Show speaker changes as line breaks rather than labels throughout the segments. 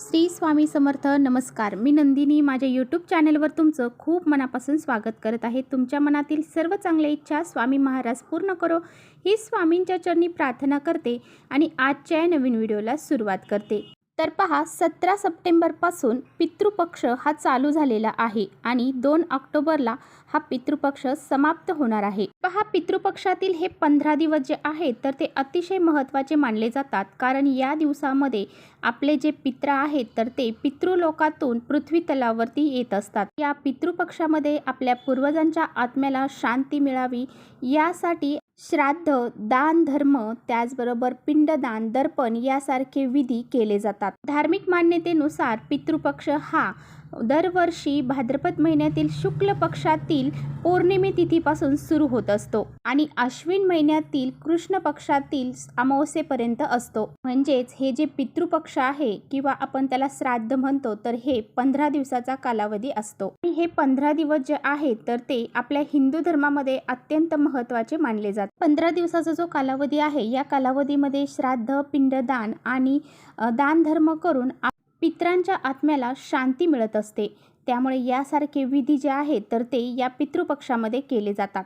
श्री स्वामी समर्थ. नमस्कार, मी नंदिनी. माझ्या यूट्यूब चॅनलवर तुमचं खूप मनापासून स्वागत करत आहे. तुमच्या मनातील सर्व चांगल्या इच्छा स्वामी महाराज पूर्ण करो ही स्वामींच्या चरणी प्रार्थना करते आणि आजच्या नवीन व्हिडिओला सुरुवात करते. तर पहा, 17 सप्टेंबरपासून पितृपक्ष हा चालू झालेला आहे आणि 2 ऑक्टोबरला हा पितृपक्ष समाप्त होणार आहे. पहा, पितृपक्षातील हे 15 दिवस जे आहेत तर ते अतिशय महत्त्वाचे मानले जातात, कारण या दिवसामध्ये आपले जे पित्र आहेत तर ते पितृलोकातून पृथ्वी तलावरती येत असतात. या पितृपक्षामध्ये आपल्या पूर्वजांच्या आत्म्याला शांती मिळावी यासाठी श्राद्ध, दान, धर्म, त्याचबरोबर पिंडदान, दर्पण यासारखे विधी केले जातात. धार्मिक मान्यतेनुसार पितृपक्ष हा दरवर्षी भाद्रपद महिन्यातील शुक्ल पक्षातील पौर्णिमे तिथीपासून सुरू होत असतो आणि अश्विन महिन्यातील कृष्ण पक्षातील अमावस्येपर्यंत असतो. म्हणजेच हे जे पितृपक्ष आहे किंवा आपण त्याला श्राद्ध म्हणतो तर हे 15 दिवसाचा कालावधी असतो. आणि हे 15 दिवस जे आहेत तर ते आपल्या हिंदू धर्मामध्ये अत्यंत महत्त्वाचे मानले जातात. 15 दिवसाचा जो कालावधी आहे या कालावधीमध्ये श्राद्ध, पिंडदान आणि दान धर्म करून पित्रांच्या आत्म्याला शांती मिळत असते. त्यामुळे यासारखे विधी जे आहेत तर ते या पितृपक्षामध्ये केले जातात.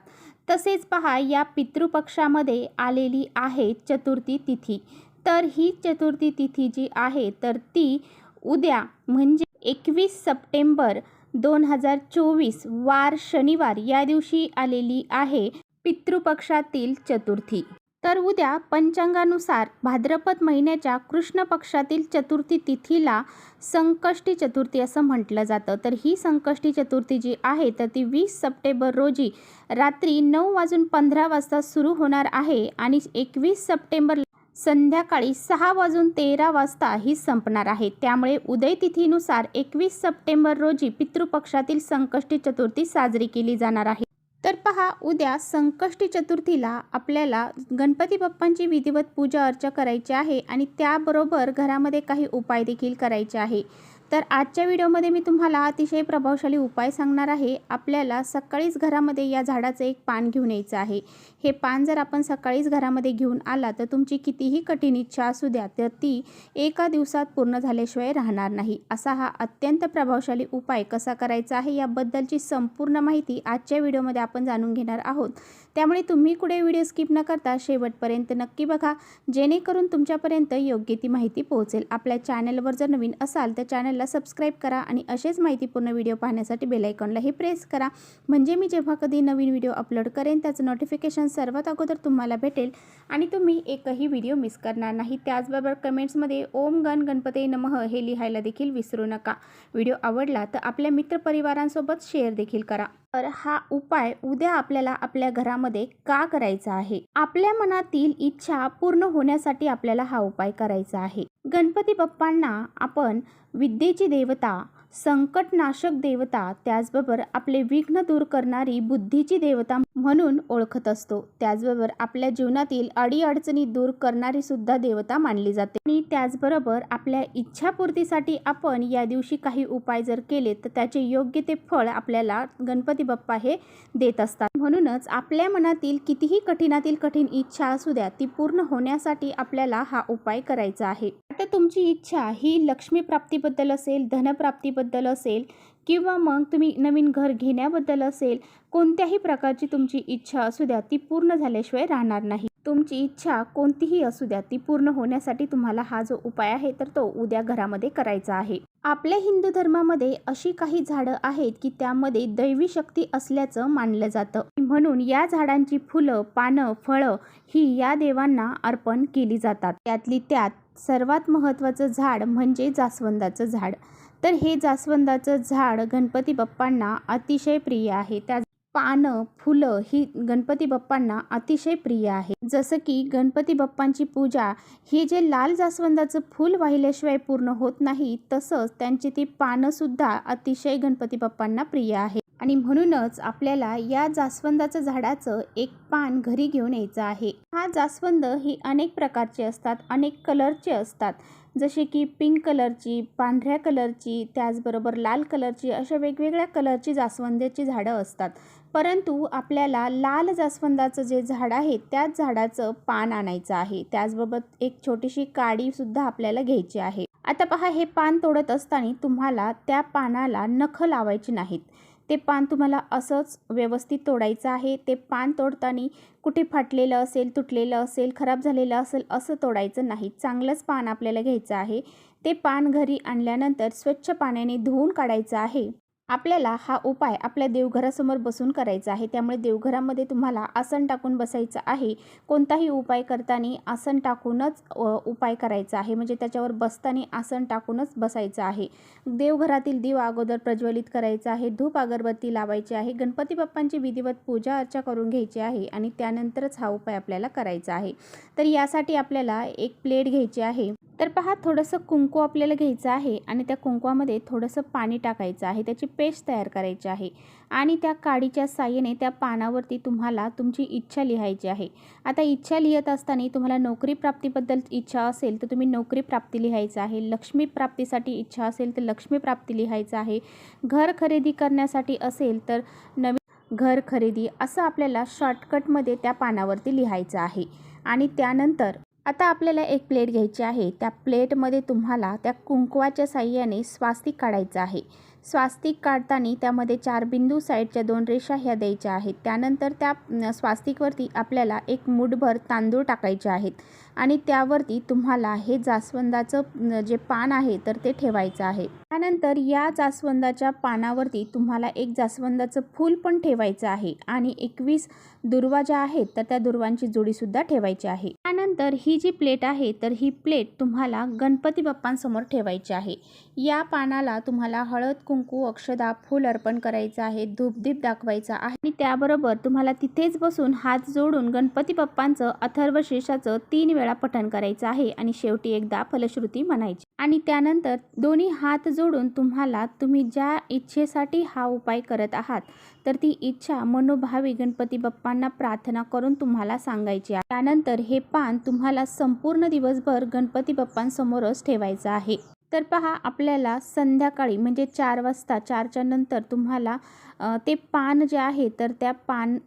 तसेच पहा, या पितृपक्षामध्ये आलेली आहे चतुर्थी तिथी. तर ही चतुर्थी तिथी जी आहे तर ती उद्या म्हणजे 21 सप्टेंबर 2024 वार शनिवार या दिवशी आलेली आहे पितृपक्षातील चतुर्थी. तर उद्या पंचांगानुसार भाद्रपद महिन्याच्या कृष्ण पक्षातील चतुर्थी तिथीला संकष्टी चतुर्थी असं म्हटलं जातं. तर ही संकष्टी चतुर्थी जी आहे तर ती 20 सप्टेंबर रोजी रात्री 9:15 सुरू होणार आहे आणि 21 सप्टेंबर संध्याकाळी 6:13 ही संपणार आहे. त्यामुळे उदय तिथीनुसार 21 सप्टेंबर रोजी पितृपक्षातील संकष्टी चतुर्थी साजरी केली जाणार आहे. तर पहा, उद्या संकष्टी चतुर्थीला आपल्याला गणपती बाप्पांची विधिवत पूजा अर्चा करायची आहे आणि त्याबरोबर घरामध्ये काही उपाय देखील करायचे आहे. तर आजच्या व्हिडिओमध्ये मी तुम्हाला अतिशय प्रभावशाली उपाय सांगणार आहे. आपल्याला सकाळीच घरामध्ये या झाडाचं एक पान घेऊन यायचं आहे. हे पान जर आपण सकाळीच घरामध्ये घेऊन आला तर तुमची कितीही कठीण इच्छा असू द्या तर ती एका दिवसात पूर्ण झाल्याशिवाय राहणार नाही. असा हा अत्यंत प्रभावशाली उपाय कसा करायचा आहे याबद्दलची संपूर्ण माहिती आजच्या व्हिडिओमध्ये आपण जाणून घेणार आहोत. त्यामुळे तुम्ही कुठे व्हिडिओ स्किप न करता शेवटपर्यंत नक्की बघा, जेणेकरून तुमच्यापर्यंत योग्य ती माहिती पोहोचेल. आपल्या चॅनलवर जर नवीन असाल तर चॅनलला सबस्क्राईब करा आणि असेच माहितीपूर्ण व्हिडिओ पाहण्यासाठी बेल आयकॉनलाही प्रेस करा, म्हणजे मी जेव्हा कधी नवीन व्हिडिओ अपलोड करेन त्याचं नोटिफिकेशन सर्वात अगोदर तुम्हाला भेटेल आणि तुम्ही एकही व्हिडिओ मिस करणार नाही. त्याचबरोबर कमेंट्समध्ये ओम गण गणपती नमः हे लिहायला देखील विसरू नका. व्हिडिओ आवडला तर आपल्या मित्रपरिवारांसोबत शेअर देखील करा. तर हा उपाय उद्या आपल्याला आपल्या घरामध्ये का करायचा आहे? आपल्या मनातील इच्छा पूर्ण होण्यासाठी आपल्याला हा उपाय करायचा आहे. गणपती बाप्पांना आपण विद्येची देवता, संकटनाशक देवता, त्याचबरोबर आपले विघ्न दूर करणारी बुद्धीची देवता म्हणून ओळखत असतो. त्याचबरोबर आपल्या जीवनातील अडीअडचणी दूर करणारी सुद्धा देवता मानली जाते. आणि त्याचबरोबर आपल्या इच्छापूर्तीसाठी आपण या दिवशी काही उपाय जर केले तर त्याचे योग्य ते फळ आपल्याला गणपती बाप्पा हे देत असतात. म्हणूनच आपल्या मनातील कितीही कठीणातील कठीण इच्छा असू द्या ती पूर्ण होण्यासाठी आपल्याला हा उपाय करायचा आहे. आता तुमची इच्छा ही लक्ष्मी प्राप्तीबद्दल असेल, धनप्राप्तीबद्दल असेल किंवा मग तुम्ही नवीन घर घेण्याबद्दल असेल, कोणत्याही प्रकारची तुमची इच्छा असू द्या ती पूर्ण झाल्याशिवाय राहणार नाही. तुमची इच्छा कोणतीही असू द्या ती पूर्ण होण्यासाठी तुम्हाला हा जो उपाय आहे तर तो उद्या घरामध्ये करायचा आहे. आपल्या हिंदू धर्मामध्ये अशी काही झाडं आहेत की त्यामध्ये दैवी शक्ती असल्याचं मानलं जातं. म्हणून या झाडांची फुलं, पानं, फळं ही या देवांना अर्पण केली जातात. त्यातली त्यात सर्वात महत्त्वाचं झाड म्हणजे जास्वंदाचं झाड. तर हे जास्वंदाचं झाड गणपती बाप्पांना अतिशय प्रिय आहे. त्या पानं, फुलं ही गणपती बाप्पांना अतिशय प्रिय आहे. जसं की गणपती बाप्पांची पूजा हे जे लाल जास्वंदाचं फूल वाहिल्याशिवाय पूर्ण होत नाही, तसंच त्यांची ती पानं सुद्धा अतिशय गणपती बाप्पांना प्रिय आहे. आणि म्हणूनच आपल्याला या जास्वंदाचं झाडाचं एक पान घरी घेऊन यायचं आहे. हा जास्वंद ही अनेक प्रकारचे असतात, अनेक कलरचे असतात, जसे की पिंक कलरची, पांढऱ्या कलरची, त्याचबरोबर लाल कलरची, अशा वेगवेगळ्या कलरची जास्वंदाची झाडं असतात. परंतु आपल्याला लाल जास्वंदाचं जे झाड आहे त्याच झाडाचं पान आणायचं आहे. त्याचबरोबर एक छोटीशी काडीसुद्धा आपल्याला घ्यायची आहे आता पहा, हे पान तोडत असताना तुम्हाला त्या पानाला नखं लावायची नाहीत. ते पान तुम्हाला असंच व्यवस्थित तोडायचं आहे. ते पान तोडताना कुठे फाटलेलं असेल, तुटलेलं असेल, खराब झालेलं असेल असं तोडायचं नाही. चांगलंच पान आपल्याला घ्यायचं आहे. ते पान घरी आणल्यानंतर स्वच्छ पाण्याने धुवून काढायचं आहे. आपल्याला हा उपाय आपल्या देवघरासमोर बसून करायचा आहे. त्यामुळे देवघरामध्ये तुम्हाला आसन टाकून बसायचं आहे. कोणताही उपाय करताना आसन टाकूनच उपाय करायचा आहे. म्हणजे त्याच्यावर बसताना आसन टाकूनच बसायचं आहे. देवघरातील दिवा अगोदर प्रज्वलित करायचा आहे. धूप अगरबत्ती लावायची आहे. गणपती बाप्पांची विधिवत पूजा अर्चा करून घ्यायची आहे आणि त्यानंतरच हा उपाय आपल्याला करायचा आहे. तर यासाठी आपल्याला एक प्लेट घ्यायची आहे. तर पहा, थोडंसं कुंकू आपल्याला घ्यायचं आहे आणि त्या कुंकवामध्ये थोडंसं पाणी टाकायचं आहे. त्याची पेस्ट तयार करायची आहे आणि त्या काडीच्या साहाय्याने त्या पानावरती तुम्हाला तुमची इच्छा लिहायची आहे. आता इच्छा लिहित असताना तुम्हाला नोकरी प्राप्तीबद्दल इच्छा असेल तर तुम्ही नोकरी प्राप्ती लिहायचं आहे. लक्ष्मी प्राप्तीसाठी इच्छा असेल तर लक्ष्मी प्राप्ती लिहायचं आहे. घर खरेदी करण्यासाठी असेल तर नवीन घर खरेदी असं आपल्याला शॉर्टकटमध्ये त्या पानावरती लिहायचं आहे. आणि त्यानंतर आता आपल्याला एक प्लेट घ्यायची आहे. त्या प्लेटमध्ये तुम्हाला त्या कुंकवाच्या साहाय्याने स्वास्तिक काढायचं आहे. स्वास्तिक काढताना त्यामध्ये 4 बिंदू, साईडच्या 2 रेषा ह्या द्यायच्या आहेत. त्यानंतर त्या स्वास्तिकवरती आपल्याला एक मूठभर तांदूळ टाकायचे आहेत आणि त्यावरती तुम्हाला हे जास्वंदाचं जे पान आहे तर ते ठेवायचं आहे. त्यानंतर या जास्वंदाच्या पानावरती तुम्हाला एक जास्वंदाचं फूल पण ठेवायचं आहे आणि 21 दुर्वा ज्या आहेत तर त्या दुर्वांची जोडीसुद्धा ठेवायची आहे. त्यानंतर ही जी प्लेट आहे तर ही प्लेट तुम्हाला गणपती बाप्पांसमोर ठेवायची आहे. या पानाला तुम्हाला हळद, कुंकू, अक्षदा, फूल अर्पण करायचं आहे. धूपदीप दाखवायचा आहे आणि त्याबरोबर तुम्हाला तिथेच बसून हात जोडून गणपती बाप्पांचं अथर्वशीर्षाचं 3 वेळा पठण करायचं आहे आणि शेवटी एकदा फलश्रुती म्हणायची. आणि त्यानंतर दोन्ही हात जोडून तुम्ही ज्या इच्छेसाठी हा उपाय करत आहात तर ती इच्छा मनोभावी गणपती बाप्पांना प्रार्थना करून तुम्हाला सांगायची आहे. त्यानंतर हे पान तुम्हाला संपूर्ण दिवसभर गणपती बाप्पांसमोरच ठेवायचं आहे. तर पहा, आपल्याला संध्याकाळी म्हणजे 4 वाजता, 4च्या नंतर तुम्हाला ते पान जे आहे तर त्या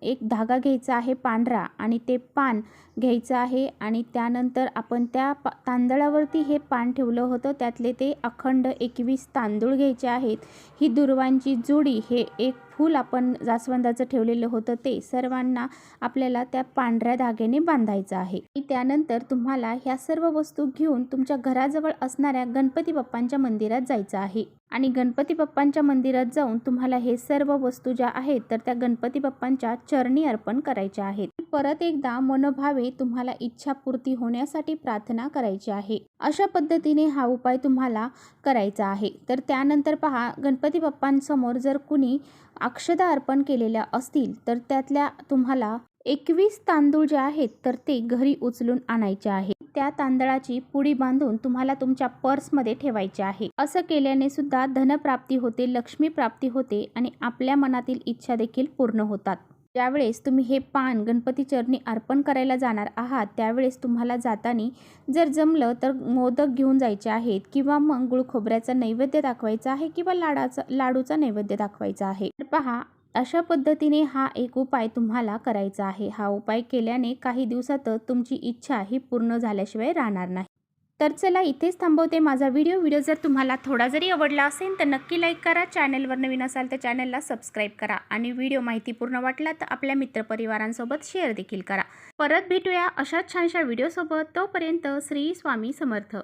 एक धागा घ्यायचा आहे पांढरा आणि ते पान घ्यायचं आहे आणि त्यानंतर आपण त्या तांदळावरती हे पान ठेवलं होतं त्यातले ते अखंड 21 तांदूळ घ्यायचे आहेत. ही दुर्वांची जोडी, हे एक फूल आपण जास्वंदाचं ठेवलेलं होतं ते सर्वांना आपल्याला त्या पांढऱ्या धाग्याने बांधायचं आहे. त्यानंतर तुम्हाला ह्या सर्व वस्तू घेऊन तुमच्या घराजवळ असणाऱ्या गणपती बाप्पांच्या मंदिरात जायचं आहे आणि गणपती बाप्पांच्या मंदिरात जाऊन तुम्हाला हे सर्व वस्तू ज्या आहेत तर त्या गणपती बाप्पांच्या चरणी अर्पण करायच्या आहेत. परत एकदा मनोभावे तुम्हाला इच्छापूर्ती होण्यासाठी प्रार्थना करायची आहे. अशा पद्धतीने हा उपाय तुम्हाला करायचा आहे. तर त्यानंतर पहा, गणपती बाप्पांसमोर जर कुणी अक्षदा अर्पण केलेल्या असतील तर त्यातल्या तुम्हाला 21 तांदूळ जे आहेत तर ते घरी उचलून आणायचे आहे. त्या तांदळाची पुडी बांधून तुम्हाला तुमच्या पर्समध्ये ठेवायची आहे. असं केल्याने सुद्धा धनप्राप्ती होते, लक्ष्मी प्राप्ती होते आणि आपल्या मनातील इच्छा देखील पूर्ण होतात. ज्यावेळेस तुम्ही हे पान गणपती चरणी अर्पण करायला जाणार आहात त्यावेळेस तुम्हाला जाताना जर जमलं तर मोदक घेऊन जायचे आहेत किंवा मग गुळ खोबऱ्याचा नैवेद्य दाखवायचा आहे किंवा लाडूचा नैवेद्य दाखवायचा आहे. तर पहा, अशा पद्धतीने हा एक उपाय तुम्हाला करायचा आहे. हा उपाय केल्याने काही दिवसातच तुमची इच्छा ही पूर्ण झाल्याशिवाय राहणार नाही. तर चला, इथेच थांबवते माझा व्हिडिओ जर तुम्हाला थोडा जरी आवडला असेल तर नक्की लाईक करा. चॅनलवर नवीन असाल तर चॅनलला सबस्क्राईब करा आणि व्हिडिओ माहितीपूर्ण वाटला तर आपल्या मित्रपरिवारांसोबत शेअर देखील करा. परत भेटूया अशाच छानशा व्हिडिओसोबत. तोपर्यंत श्री स्वामी समर्थ.